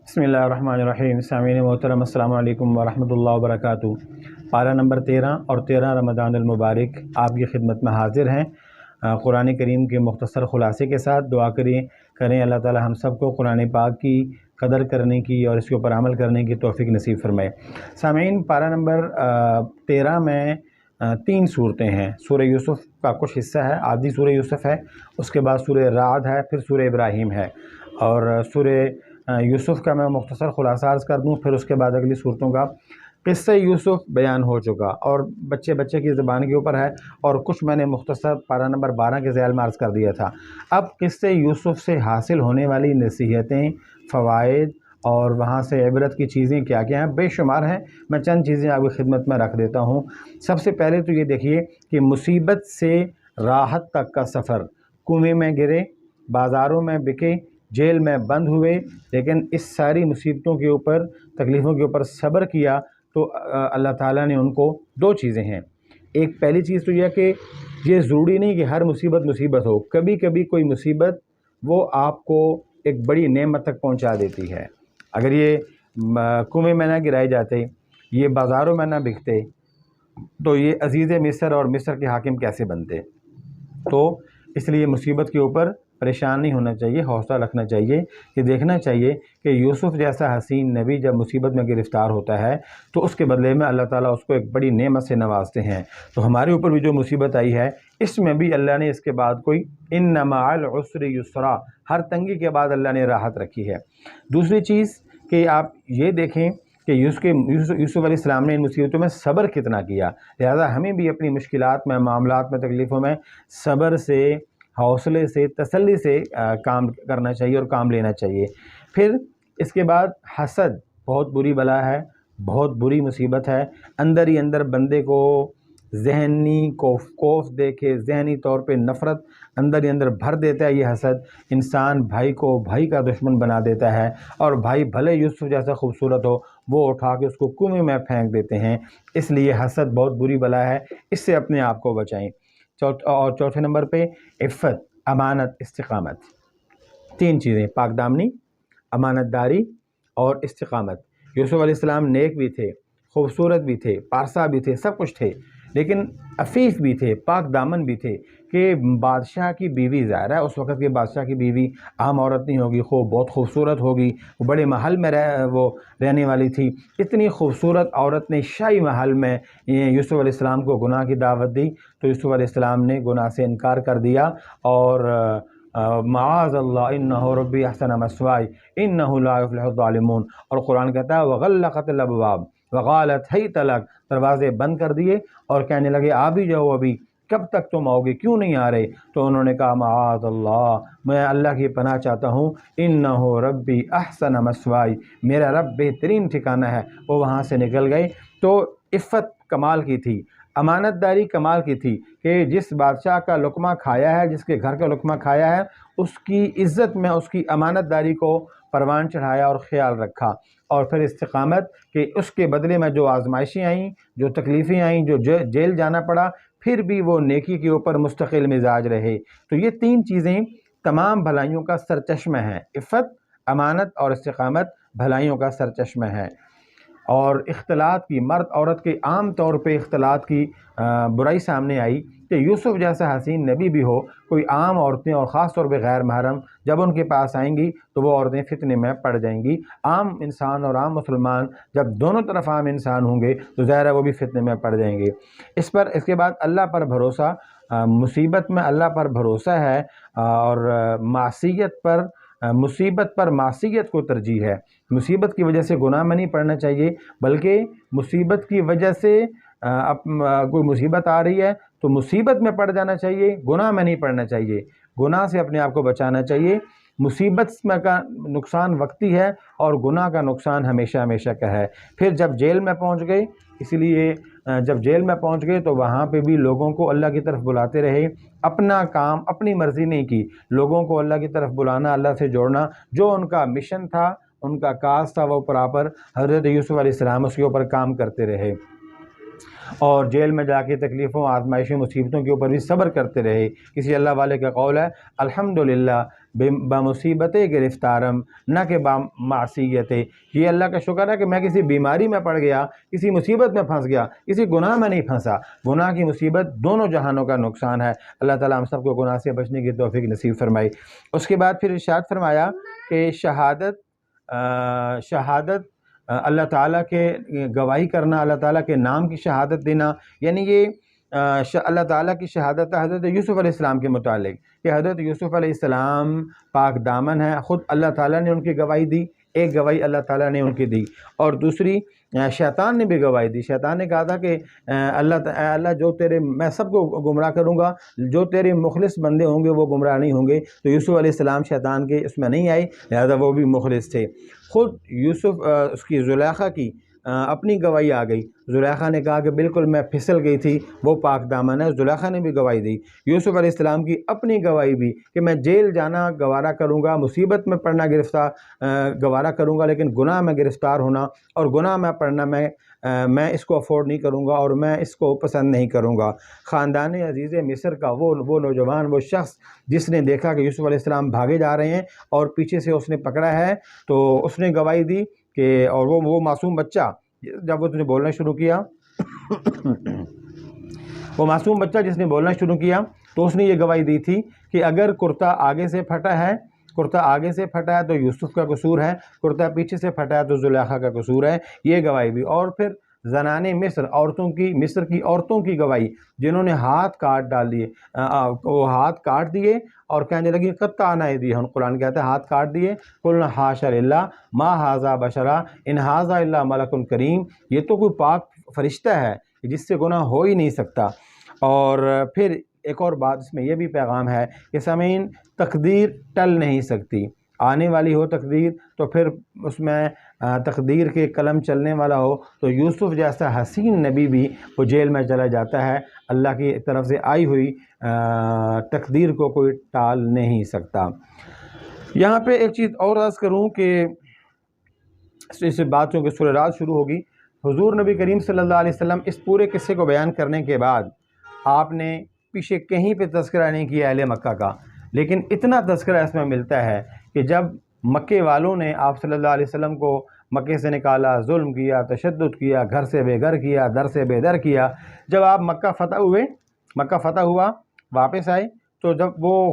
بسم اللہ الرحمن الرحیم. سامعین محترم السلام علیکم ورحمۃ اللہ وبرکاتہ. پارہ نمبر 13 اور 13 رمضان المبارک آپ کی خدمت میں حاضر ہیں قرآن کریم کے مختصر خلاصے کے ساتھ. دعا کریں اللہ تعالی ہم سب کو قرآن پاک کی قدر کرنے کی اور اس کے اوپر عمل کرنے کی توفیق نصیب فرمائے. سامعین، پارہ نمبر 13 میں 3 صورتیں ہیں. سورہ یوسف کا کچھ حصہ ہے، آدھی سورہ یوسف ہے، اس کے بعد سورہ رعد ہے، پھر سورہ ابراہیم ہے. اور سورہ یوسف کا میں مختصر خلاصہ عرض کر دوں، پھر اس کے بعد اگلی صورتوں کا. قصہ یوسف بیان ہو چکا اور بچے کی زبان کے اوپر ہے، اور کچھ میں نے مختصر پارہ نمبر 12 کے ذیل میں عرض کر دیا تھا. اب قصہ یوسف سے حاصل ہونے والی نصیحتیں، فوائد اور وہاں سے عبرت کی چیزیں کیا کیا ہیں، بے شمار ہیں. میں چند چیزیں آپ کی خدمت میں رکھ دیتا ہوں. سب سے پہلے تو یہ دیکھیے کہ مصیبت سے راحت تک کا سفر. کنویں میں گرے، بازاروں میں بکے، جیل میں بند ہوئے، لیکن اس ساری مصیبتوں کے اوپر، تکلیفوں کے اوپر صبر کیا تو اللہ تعالیٰ نے ان کو 2 چیزیں ہیں. ایک پہلی چیز تو یہ کہ یہ ضروری نہیں کہ ہر مصیبت ہو. کبھی کبھی کوئی مصیبت وہ آپ کو ایک بڑی نعمت تک پہنچا دیتی ہے. اگر یہ کنویں میں نہ گرائے جاتے، یہ بازاروں میں نہ بکتے، تو یہ عزیز مصر اور مصر کے حاکم کیسے بنتے؟ تو اس لیے مصیبت کے اوپر پریشان نہیں ہونا چاہیے، حوصلہ رکھنا چاہیے. کہ دیکھنا چاہیے کہ یوسف جیسا حسین نبی جب مصیبت میں گرفتار ہوتا ہے تو اس کے بدلے میں اللہ تعالیٰ اس کو ایک بڑی نعمت سے نوازتے ہیں. تو ہمارے اوپر بھی جو مصیبت آئی ہے، اس میں بھی اللہ نے اس کے بعد کوئی ان مع العسر یسرا، ہر تنگی کے بعد اللہ نے راحت رکھی ہے. دوسری چیز کہ آپ یہ دیکھیں کہ یوسف علیہ السلام نے ان مصیبتوں میں صبر کتنا کیا. لہذا ہمیں بھی اپنی مشکلات میں، معاملات میں، تکلیفوں میں صبر سے، حوصلے سے، تسلی سے کام کرنا چاہیے اور کام لینا چاہیے. پھر اس کے بعد حسد بہت بری بلا ہے، بہت بری مصیبت ہے. اندر ہی اندر بندے کو ذہنی کوف دے کے، ذہنی طور پہ نفرت اندر ہی اندر بھر دیتا ہے. یہ حسد انسان بھائی کو بھائی کا دشمن بنا دیتا ہے، اور بھائی بھلے یوسف جیسا خوبصورت ہو، وہ اٹھا کے اس کو کنویں میں پھینک دیتے ہیں. اس لیے حسد بہت بری بلا ہے، اس سے اپنے آپ کو بچائیں. اور چوتھے نمبر پہ عفت، امانت، استقامت. 3 چیزیں: پاک دامنی، امانت داری اور استقامت. یوسف علیہ السلام نیک بھی تھے، خوبصورت بھی تھے، پارسا بھی تھے، سب کچھ تھے، لیکن عفیف بھی تھے، پاک دامن بھی تھے. کہ بادشاہ کی بیوی، ظاہر ہے اس وقت کے بادشاہ کی بیوی عام عورت نہیں ہوگی، بہت خوبصورت ہوگی. وہ بڑے محل میں وہ رہنے والی تھی. اتنی خوبصورت عورت نے شاہی محل میں یوسف علیہ السلام کو گناہ کی دعوت دی، تو یوسف علیہ السلام نے گناہ سے انکار کر دیا اور معاذ اللہ انہ ربی احسن مثوائی انہ لا یفلح الظالمون. اور قرآن کہتا ہے وغلقت الابواب وقالت ہیت لک، دروازے بند کر دیے اور کہنے لگے آ بھی جاؤ، ابھی کب تک تم آؤ گے، کیوں نہیں آ رہے؟ تو انہوں نے کہا معاذ اللہ، میں اللہ کی پناہ چاہتا ہوں، انہ ربی احسن مثوائی، میرا رب بہترین ٹھکانہ ہے. وہ وہاں سے نکل گئے. تو عفت کمال کی تھی، امانت داری کمال کی تھی کہ جس بادشاہ کا لقمہ کھایا ہے، جس کے گھر کا لقمہ کھایا ہے، اس کی عزت میں اس کی امانت داری کو پروان چڑھایا اور خیال رکھا. اور پھر استقامت کہ اس کے بدلے میں جو آزمائشیں آئیں، جو تکلیفیں آئیں، جو جیل جانا پڑا، پھر بھی وہ نیکی کے اوپر مستقل مزاج رہے. تو یہ 3 چیزیں تمام بھلائیوں کا سرچشمہ ہیں. عفت، امانت اور استقامت بھلائیوں کا سرچشمہ ہے. اور اختلاط کی، مرد عورت کے عام طور پہ اختلاط کی برائی سامنے آئی کہ یوسف جیسا حسین نبی بھی ہو، کوئی عام عورتیں اور خاص طور پہ غیر محرم جب ان کے پاس آئیں گی تو وہ عورتیں فتنے میں پڑ جائیں گی. عام انسان اور عام مسلمان جب دونوں طرف عام انسان ہوں گے تو ظاہر ہے وہ بھی فتنے میں پڑ جائیں گے. اس کے بعد اللہ پر بھروسہ. مصیبت میں اللہ پر بھروسہ ہے، اور مصیبت پر معصیت کو ترجیح ہے. مصیبت کی وجہ سے گناہ میں نہیں پڑنا چاہیے، بلکہ مصیبت کی وجہ سے کوئی مصیبت آ رہی ہے تو مصیبت میں پڑ جانا چاہیے، گناہ میں نہیں پڑنا چاہیے. گناہ سے اپنے آپ کو بچانا چاہیے. مصیبت میں کا نقصان وقتی ہے اور گناہ کا نقصان ہمیشہ ہمیشہ کا ہے. پھر جب جیل میں پہنچ گئے، اسی لیے جب جیل میں پہنچ گئے تو وہاں پہ بھی لوگوں کو اللہ کی طرف بلاتے رہے. اپنا کام، اپنی مرضی نہیں کی، لوگوں کو اللہ کی طرف بلانا، اللہ سے جوڑنا. جو ان کا مشن تھا، ان کا کاز تھا، وہ پراپر حضرت یوسف علیہ السلام اس کے اوپر کام کرتے رہے. اور جیل میں جا کے تکلیفوں آزمائشوں مصیبتوں کے اوپر بھی صبر کرتے رہے۔ کسی اللہ والے کا قول ہے الحمدللہ بمصیبت گرفتارم نہ کہ بمعصیت، یہ اللہ کا شکر ہے کہ میں کسی بیماری میں پڑ گیا، کسی مصیبت میں پھنس گیا، کسی گناہ میں نہیں پھنسا۔ گناہ کی مصیبت دونوں جہانوں کا نقصان ہے۔ اللہ تعالیٰ ہم سب کو گناہ سے بچنے کی توفیق نصیب فرمائی۔ اس کے بعد پھر ارشاد فرمایا کہ شہادت اللہ تعالیٰ کے گواہی کرنا، اللہ تعالیٰ کے نام کی شہادت دینا، یعنی یہ اللہ تعالیٰ کی شہادت ہے حضرت یوسف علیہ السلام کے متعلق کہ حضرت یوسف علیہ السلام پاک دامن ہے، خود اللہ تعالیٰ نے ان کی گواہی دی، ایک گواہی اللہ تعالیٰ نے ان کی دی، اور دوسری شیطان نے بھی گواہی دی۔ شیطان نے کہا تھا کہ اللہ جو میں سب کو گمراہ کروں گا، جو تیرے مخلص بندے ہوں گے وہ گمراہ نہیں ہوں گے۔ تو یوسف علیہ السلام شیطان کے اس میں نہیں آئے، لہذا وہ بھی مخلص تھے۔ خود یوسف اس کی زلیخا کی اپنی گواہی آ گئی۔ زلیخا نے کہا کہ بالکل میں پھسل گئی تھی، وہ پاک دامن ہے، زلیخا نے بھی گواہی دی۔ یوسف علیہ السلام کی اپنی گواہی بھی کہ میں جیل جانا گوارا کروں گا، مصیبت میں پڑنا گوارا کروں گا، لیکن گناہ میں گرفتار ہونا اور گناہ میں پڑنا میں اس کو افورڈ نہیں کروں گا اور میں اس کو پسند نہیں کروں گا۔ خاندان عزیز مصر کا وہ نوجوان، وہ شخص جس نے دیکھا کہ یوسف علیہ السلام بھاگے جا رہے ہیں اور پیچھے سے اس نے پکڑا ہے، تو اس نے گواہی دی کہ اور وہ معصوم بچہ جب اس نے بولنا شروع کیا وہ معصوم بچہ جس نے بولنا شروع کیا تو اس نے یہ گواہی دی تھی کہ اگر کرتا آگے سے پھٹا ہے تو یوسف کا قصور ہے، کرتا پیچھے سے پھٹا ہے تو زلیخا کا قصور ہے، یہ گواہی بھی۔ اور پھر زنان مصر، مصر کی عورتوں کی گواہی، جنہوں نے ہاتھ کاٹ ڈال دیے، وہ ہاتھ کاٹ دیے اور کہنے لگی قطعنا ایدیہن، قرآن کہتا ہے ہاتھ کاٹ دیے، قلنا حاشا للہ ما ھذا بشرا ان ھذا الا ملک کریم، یہ تو کوئی پاک فرشتہ ہے جس سے گناہ ہو ہی نہیں سکتا۔ اور پھر ایک اور بات اس میں یہ بھی پیغام ہے کہ سامعین، تقدیر ٹل نہیں سکتی، آنے والی ہو تقدیر تو پھر اس میں تقدیر کے قلم چلنے والا ہو تو یوسف جیسا حسین نبی بھی وہ جیل میں چلا جاتا ہے۔ اللہ کی طرف سے آئی ہوئی تقدیر کو کوئی ٹال نہیں سکتا۔ یہاں پہ ایک چیز اور عرض کروں کہ اس بات چونکہ سورہ رات شروع ہوگی، حضور نبی کریم صلی اللہ علیہ وسلم اس پورے قصے کو بیان کرنے کے بعد آپ نے پیچھے کہیں پہ تذکرہ نہیں کیا اہل مکہ کا، لیکن اتنا تذکرہ اس میں ملتا ہے کہ جب مکے والوں نے آپ صلی اللہ علیہ وسلم کو مکے سے نکالا، ظلم کیا، تشدد کیا، گھر سے بے گھر کیا، در سے بے در کیا، جب آپ مکہ فتح ہوا واپس آئے تو جب وہ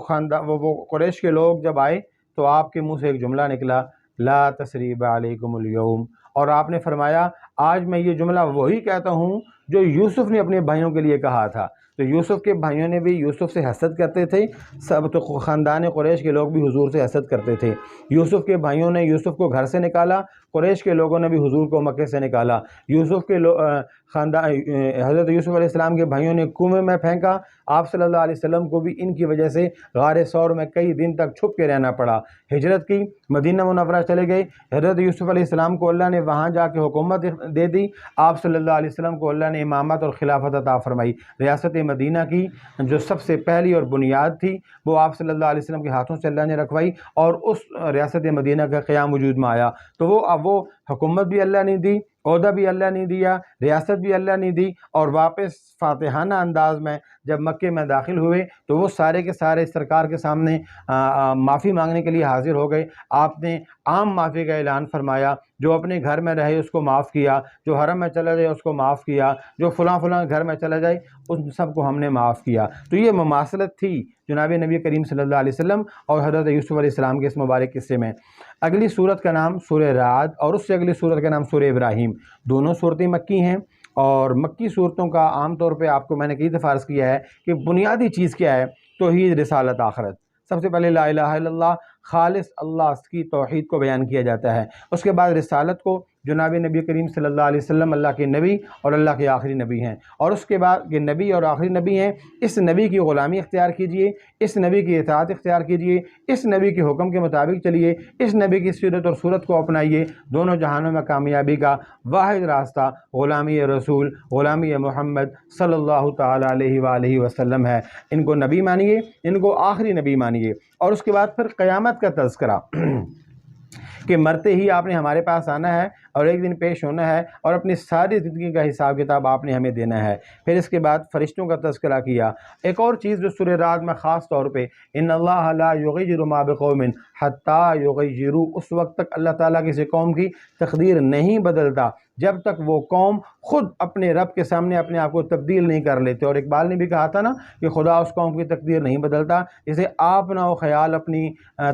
قریش کے لوگ جب آئے تو آپ کے منہ سے ایک جملہ نکلا لا تثریب علیکم اليوم، اور آپ نے فرمایا آج میں یہ جملہ وہی کہتا ہوں جو یوسف نے اپنے بھائیوں کے لیے کہا تھا۔ تو یوسف کے بھائیوں نے بھی یوسف سے حسد کرتے تھے، سب تو خاندان قریش کے لوگ بھی حضور سے حسد کرتے تھے۔ یوسف کے بھائیوں نے یوسف کو گھر سے نکالا، قریش کے لوگوں نے بھی حضور کو مکے سے نکالا۔ یوسف کے حضرت یوسف علیہ السلام کے بھائیوں نے کنویں میں پھینکا، آپ صلی اللہ علیہ وسلم کو بھی ان کی وجہ سے غار ثور میں کئی دن تک چھپ کے رہنا پڑا۔ ہجرت کی، مدینہ منورہ چلے گئے، حضرت یوسف علیہ السلام کو اللہ نے وہاں جا کے حکومت دے دی، آپ صلی اللہ علیہ وسلم کو اللہ نے امامت اور خلافت عطا فرمائی۔ ریاست مدینہ کی جو سب سے پہلی اور بنیاد تھی وہ آپ صلی اللہ علیہ وسلم کے ہاتھوں سے اللہ نے رکھوائی، اور اس ریاست مدینہ کا قیام وجود میں آیا۔ تو وہ حکومت بھی اللہ نے دی، عہدہ بھی اللہ نے دیا، ریاست بھی اللہ نے دی، اور واپس فاتحانہ انداز میں جب مکے میں داخل ہوئے تو وہ سارے کے سارے سرکار کے سامنے معافی مانگنے کے لیے حاضر ہو گئے۔ آپ نے عام معافی کا اعلان فرمایا، جو اپنے گھر میں رہے اس کو معاف کیا، جو حرم میں چلا جائے اس کو معاف کیا، جو فلاں گھر میں چلا جائے ان سب کو ہم نے معاف کیا۔ تو یہ مماثلت تھی جناب نبی کریم صلی اللہ علیہ وسلم اور حضرت یوسف علیہ السلام کے اس مبارک قصے میں۔ اگلی صورت کا نام سورہ رعد اور اس سے اگلی صورت کا نام سورہ ابراہیم، دونوں صورتیں مکی ہیں، اور مکی صورتوں کا عام طور پہ آپ کو میں نے کئی دفعہ عرض کیا ہے کہ بنیادی چیز کیا ہے، توحید، رسالت، آخرت۔ سب سے پہلے لا الہ الا اللہ، خالص اللہ کی توحید کو بیان کیا جاتا ہے۔ اس کے بعد رسالت کو، جناب نبی کریم صلی اللہ علیہ وسلم اللہ کے نبی اور اللہ کے آخری نبی ہیں، اور اس کے بعد کہ نبی اور آخری نبی ہیں، اس نبی کی غلامی اختیار کیجئے، اس نبی کی اطاعت اختیار کیجئے، اس نبی کے حکم کے مطابق چلیے، اس نبی کی سیرت اور صورت کو اپنائیے۔ دونوں جہانوں میں کامیابی کا واحد راستہ غلامی رسول، غلامی محمد صلی اللہ تعالیٰ علیہ وآلہ وسلم ہے۔ ان کو نبی مانیے، ان کو آخری نبی مانیے۔ اور اس کے بعد پھر قیامت کا تذکرہ کہ مرتے ہی آپ نے ہمارے پاس آنا ہے اور ایک دن پیش ہونا ہے اور اپنی ساری زندگی کا حساب کتاب آپ نے ہمیں دینا ہے۔ پھر اس کے بعد فرشتوں کا تذکرہ کیا۔ ایک اور چیز جو سورہ رعد میں خاص طور پہ ان اللہ لا یغیر ما بقوم حتی یغیروا، اس وقت تک اللہ تعالیٰ کسی قوم کی تقدیر نہیں بدلتا جب تک وہ قوم خود اپنے رب کے سامنے اپنے آپ کو تبدیل نہیں کر لیتے۔ اور اقبال نے بھی کہا تھا نا کہ خدا اس قوم کی تقدیر نہیں بدلتا جسے آپ نہ ہو خیال اپنی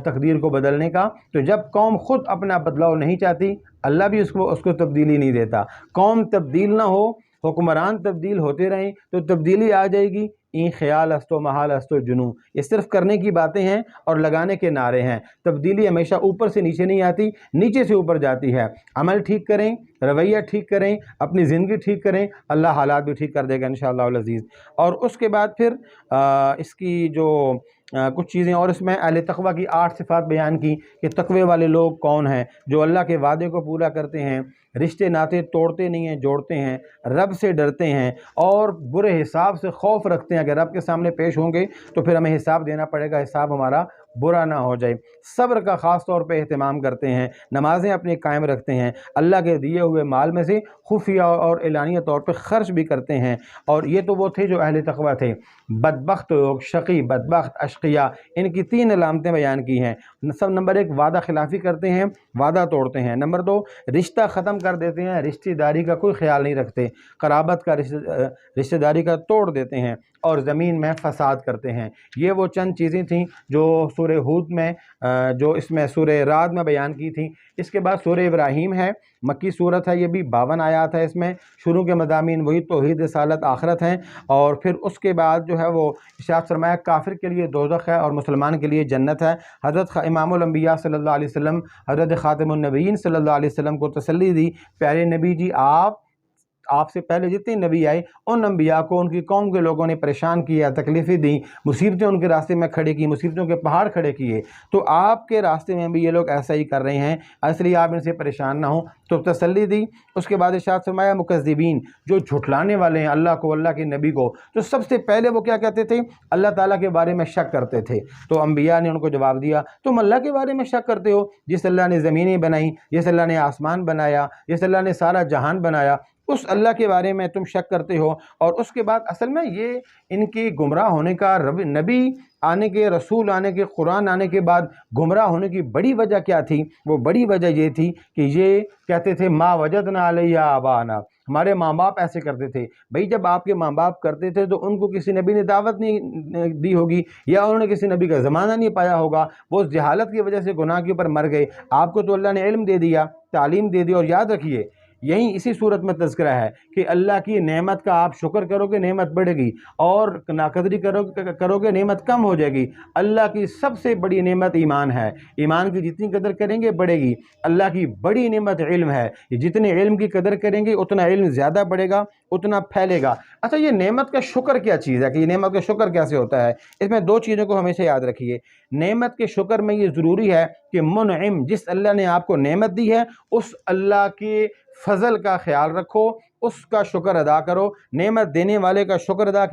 تقدیر کو بدلنے کا۔ تو جب قوم خود اپنا بدلاؤ نہیں چاہتی، اللہ بھی اس کو تبدیلی نہیں دیتا۔ قوم تبدیل نہ ہو، حکمران تبدیل ہوتے رہیں تو تبدیلی آ جائے گی۔ این خیال است و محال است و جنوں، یہ صرف کرنے کی باتیں ہیں اور لگانے کے نعرے ہیں۔ تبدیلی ہمیشہ اوپر سے نیچے نہیں آتی، نیچے سے اوپر جاتی ہے۔ عمل ٹھیک کریں، رویہ ٹھیک کریں، اپنی زندگی ٹھیک کریں، اللہ حالات بھی ٹھیک کر دے گا انشاءاللہ العزیز۔ اور اس کے بعد پھر اس کی جو کچھ چیزیں اور اس میں اہل تقویٰ کی 8 صفات بیان کی کہ تقوی والے لوگ کون ہیں، جو اللہ کے وعدے کو پورا کرتے ہیں، رشتے ناطے توڑتے نہیں ہیں، جوڑتے ہیں، رب سے ڈرتے ہیں اور برے حساب سے خوف رکھتے ہیں۔ اگر رب کے سامنے پیش ہوں گے تو پھر ہمیں حساب دینا پڑے گا، حساب ہمارا برا نہ ہو جائے۔ صبر کا خاص طور پہ اہتمام کرتے ہیں، نمازیں اپنے قائم رکھتے ہیں، اللہ کے دیے ہوئے مال میں سے خفیہ اور اعلانیہ طور پہ خرچ بھی کرتے ہیں۔ اور یہ تو وہ تھے جو اہل تقویٰ تھے۔ بدبخت لوگ، شقی، بدبخت، اشقیاء، ان کی 3 علامتیں بیان کی ہیں۔ نمبر 1 وعدہ خلافی کرتے ہیں، وعدہ توڑتے ہیں۔ نمبر 2 رشتہ ختم کر دیتے ہیں، رشتہ داری کا کوئی خیال نہیں رکھتے، قرابت کا رشتہ داری کا توڑ دیتے ہیں، اور زمین میں فساد کرتے ہیں۔ یہ وہ چند چیزیں تھیں جو سورہ ہود میں جو اس میں سورہ رعد میں بیان کی تھیں۔ اس کے بعد سورہ ابراہیم ہے، مکی صورت ہے، یہ بھی 52 آیات ہے۔ اس میں شروع کے مضامین وہی توحید، رسالت، آخرت ہیں، اور پھر اس کے بعد جو ہے وہ ارشاد فرمایا کافر کے لیے دوزخ ہے اور مسلمان کے لیے جنت ہے۔ حضرت امام الانبیاء صلی اللہ علیہ وسلم، حضرت خاتم النبیین صلی اللہ علیہ وسلم کو تسلی دی، پیارے نبی جی آپ سے پہلے جتنے نبی آئے ان انبیاء کو ان کی قوم کے لوگوں نے پریشان کیا، تکلیفیں دیں، مصیبتیں ان کے راستے میں کھڑے کی، مصیبتوں کے پہاڑ کھڑے کیے، تو آپ کے راستے میں بھی یہ لوگ ایسا ہی کر رہے ہیں، اس لیے آپ ان سے پریشان نہ ہوں، تو تسلی دی۔ اس کے بعد ارشاد فرمایا مکذبین، جو جھٹلانے والے ہیں اللہ کو، اللہ کے نبی کو، تو سب سے پہلے وہ کیا کہتے تھے؟ اللہ تعالیٰ کے بارے میں شک کرتے تھے۔ تو انبیاء نے ان کو جواب دیا تم اللہ کے بارے میں شک کرتے ہو؟ جس اللہ نے زمینیں بنائیں، جس اللہ نے آسمان بنایا، جس اللہ نے سارا جہان بنایا، اس اللہ کے بارے میں تم شک کرتے ہو۔ اور اس کے بعد اصل میں یہ ان کی گمراہ ہونے کا، نبی آنے کے، رسول آنے کے، قرآن آنے کے بعد گمراہ ہونے کی بڑی وجہ کیا تھی؟ وہ بڑی وجہ یہ تھی کہ یہ کہتے تھے ما وجدنا علیہ آبانا، ہمارے ماں باپ ایسے کرتے تھے۔ بھئی جب آپ کے ماں باپ کرتے تھے تو ان کو کسی نبی نے دعوت نہیں دی ہوگی، یا انہوں نے کسی نبی کا زمانہ نہیں پایا ہوگا، وہ اس جہالت کی وجہ سے گناہ کے اوپر مر گئے۔ آپ کو تو اللہ نے علم دے دیا، تعلیم دے دی، اور یاد رکھیے یہی اسی صورت میں تذکرہ ہے کہ اللہ کی نعمت کا آپ شکر کرو گے نعمت بڑھے گی، اور ناقدری کرو گے نعمت کم ہو جائے گی۔ اللہ کی سب سے بڑی نعمت ایمان ہے، ایمان کی جتنی قدر کریں گے بڑھے گی۔ اللہ کی بڑی نعمت علم ہے، جتنے علم کی قدر کریں گے اتنا علم زیادہ بڑھے گا، اتنا پھیلے گا۔ اچھا، یہ نعمت کا شکر کیا چیز ہے کہ یہ نعمت کا شکر کیسے ہوتا ہے؟ اس میں 2 چیزوں کو ہمیشہ یاد رکھیے۔ نعمت کے شکر میں یہ ضروری ہے کہ منعم، جس اللہ نے آپ کو نعمت دی ہے اس اللہ کے فضل کا خیال رکھو، اس کا شکر ادا کرو، نعمت دینے والے کا شکر ادا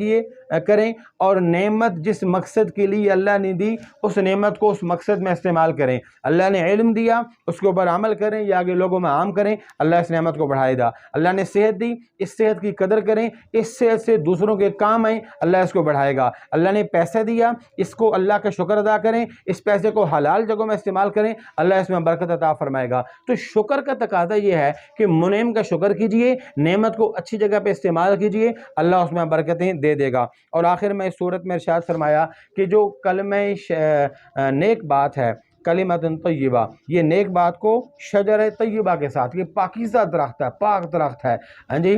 کریں، اور نعمت جس مقصد کے لیے اللہ نے دی اس نعمت کو اس مقصد میں استعمال کریں۔ اللہ نے علم دیا، اس کے اوپر عمل کریں یا آگے لوگوں میں عام کریں، اللہ اس نعمت کو بڑھائے گا۔ اللہ نے صحت دی، اس صحت کی قدر کریں، اس صحت سے دوسروں کے کام آئیں، اللہ اس کو بڑھائے گا۔ اللہ نے پیسہ دیا، اس کو اللہ کا شکر ادا کریں، اس پیسے کو حلال جگہوں میں استعمال کریں، اللہ اس میں برکت عطا فرمائے گا۔ تو شکر کا تقاضا یہ ہے کہ منعم کا شکر کیجئے، نعمت کو اچھی جگہ پہ استعمال کیجئے، اللہ اس میں برکتیں دے دے گا۔ اور آخر میں اس صورت میں ارشاد فرمایا کہ جو کلمہ نیک بات ہے، کلمۃ طیبہ، یہ نیک بات کو شجر طیبہ کے ساتھ، یہ پاکیزہ درخت ہے، پاک درخت ہے، ہاں جی،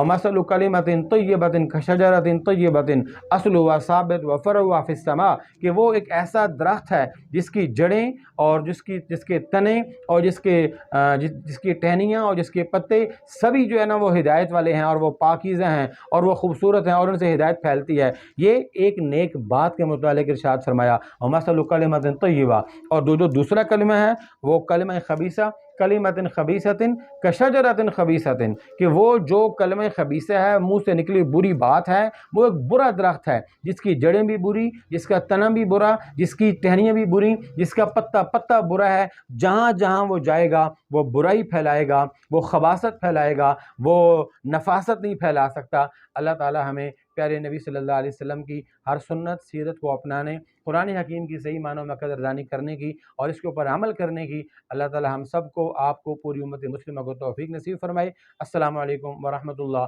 مثل کلمۃ طیبۃ کشجرۃ طیبۃ اصلها ثابت وفرعها فی السماء، کہ وہ ایک ایسا درخت ہے جس کی جڑیں اور جس کے تنے اور جس کی ٹہنیاں اور جس کے پتے سبھی جو ہے نا وہ ہدایت والے ہیں، اور وہ پاکیزہ ہیں اور وہ خوبصورت ہیں، اور ان سے ہدایت پھیلتی ہے۔ یہ ایک نیک بات کے متعلق ارشاد فرمایا، ومثل کلمۃ طیبہ، اور جو دوسرا کلمہ ہے وہ کلمہ خبیثہ، کلمۃ خبیثۃ کشجرۃ خبیثۃ، کہ وہ جو کلمہ خبیثہ ہے، منہ سے نکلی بری بات ہے، وہ ایک برا درخت ہے جس کی جڑیں بھی بری، جس کا تنا بھی برا، جس کی ٹہنیاں بھی بری، جس کا پتا برا ہے۔ جہاں جہاں وہ جائے گا وہ برائی پھیلائے گا، وہ خباثت پھیلائے گا، وہ نفاست نہیں پھیلا سکتا۔ اللہ تعالی ہمیں پیارے نبی صلی اللہ علیہ وسلم کی ہر سنت سیرت کو اپنانے، قرآن حکیم کی صحیح معنوں میں قدردانی کرنے کی اور اس کے اوپر عمل کرنے کی اللہ تعالی ہم سب کو، آپ کو، پوری امت مسلمہ کو توفیق نصیب فرمائے۔ السلام علیکم ورحمۃ اللہ